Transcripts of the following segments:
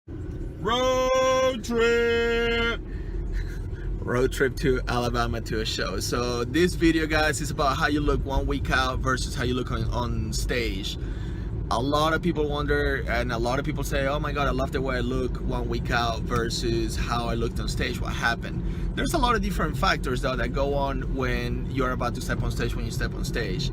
Road trip! Road trip to Alabama to a show. So this video, guys, is about how you look 1 week out versus how you look on stage. A lot of people wonder, and a lot of people say, oh my god, I love the way I look 1 week out versus how I looked on stage. What happened? There's a lot of different factors though that go on when you're about to step on stage, when you step on stage.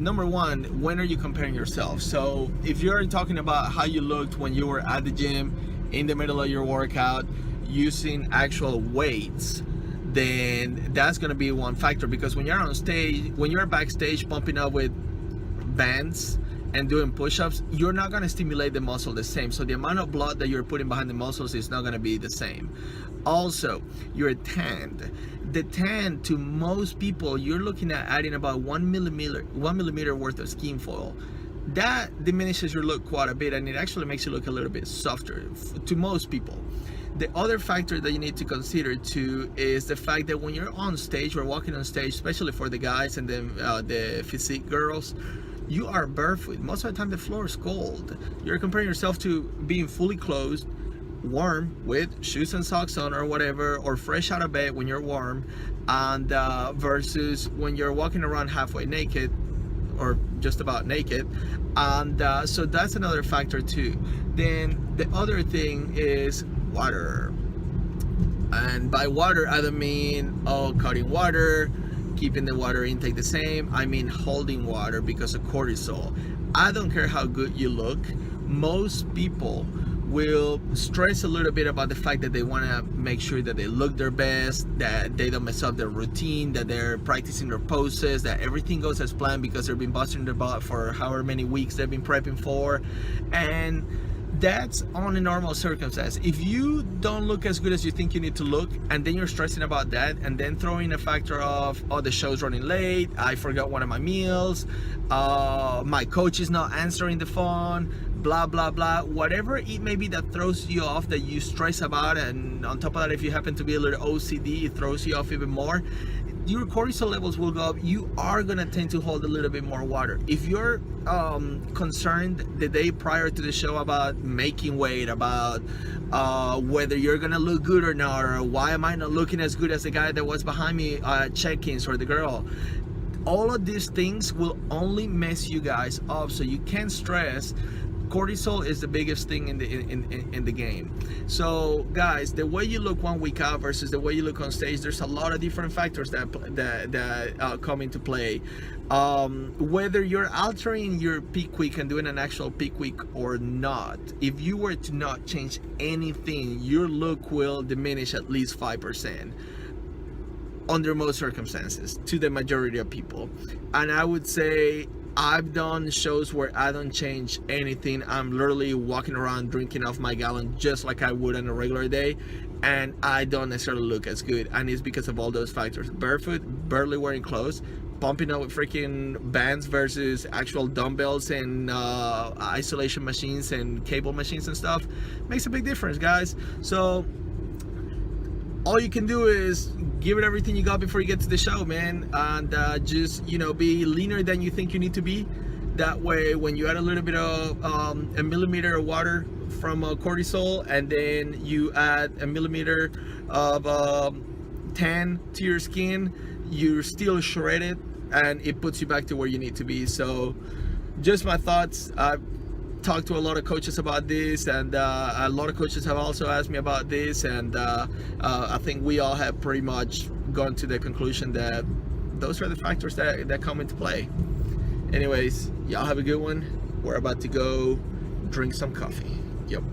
Number one, when are you comparing yourself? So if you're talking about how you looked when you were at the gym in the middle of your workout using actual weights, then that's going to be one factor, because when you're on stage, when you're backstage pumping up with bands and doing push-ups, you're not going to stimulate the muscle the same, so the amount of blood that you're putting behind the muscles is not going to be the same. Also, you're tanned. The tan, to most people, you're looking at adding about 1 millimeter worth of skin foil. That diminishes your look quite a bit, and it actually makes you look a little bit softer to most people. The other factor that you need to consider too is the fact that when you're on stage or walking on stage, especially for the guys and then the physique girls, you are barefoot. Most of the time the floor is cold. You're comparing yourself to being fully clothed, warm, with shoes and socks on or whatever, or fresh out of bed when you're warm, and versus when you're walking around halfway naked or just about naked. And so that's another factor too. Then the other thing is water. And by water, I don't mean cutting water, keeping the water intake the same. I mean holding water because of cortisol. I don't care how good you look. Most people will stress a little bit about the fact that they want to make sure that they look their best, that they don't mess up their routine, that they're practicing their poses, that everything goes as planned because they've been busting their butt for however many weeks they've been prepping for. And that's on a normal circumstance. If you don't look as good as you think you need to look, and then you're stressing about that, and then throwing a factor of, oh, the show's running late, I forgot one of my meals, my coach is not answering the phone, blah blah blah, whatever it may be that throws you off, that you stress about, and on top of that, if you happen to be a little OCD, it throws you off even more. Your cortisol levels will go up. You are gonna tend to hold a little bit more water. If you're concerned the day prior to the show about making weight, about whether you're gonna look good or not, or why am I not looking as good as the guy that was behind me at check-ins, or the girl, all of these things will only mess you guys up. So you can't stress. Cortisol is the biggest thing in the game. So guys, the way you look 1 week out versus the way you look on stage, there's a lot of different factors that come into play. Whether you're altering your peak week and doing an actual peak week or not, if you were to not change anything, your look will diminish at least 5% under most circumstances to the majority of people. And I would say I've done shows where I don't change anything. I'm literally walking around drinking off my gallon just like I would on a regular day, and I don't necessarily look as good. And it's because of all those factors: barefoot, barely wearing clothes, pumping up with freaking bands versus actual dumbbells and isolation machines and cable machines and stuff. Makes a big difference, guys. So all you can do is give it everything you got before you get to the show, man, and just, you know, be leaner than you think you need to be. That way, when you add a little bit of a millimeter of water from cortisol, and then you add a millimeter of tan to your skin, you're still shredded, and it puts you back to where you need to be. So just my thoughts. Talked to a lot of coaches about this, and a lot of coaches have also asked me about this, and I think we all have pretty much gone to the conclusion that those are the factors that come into play. Anyways, y'all have a good one. We're about to go drink some coffee. Yep.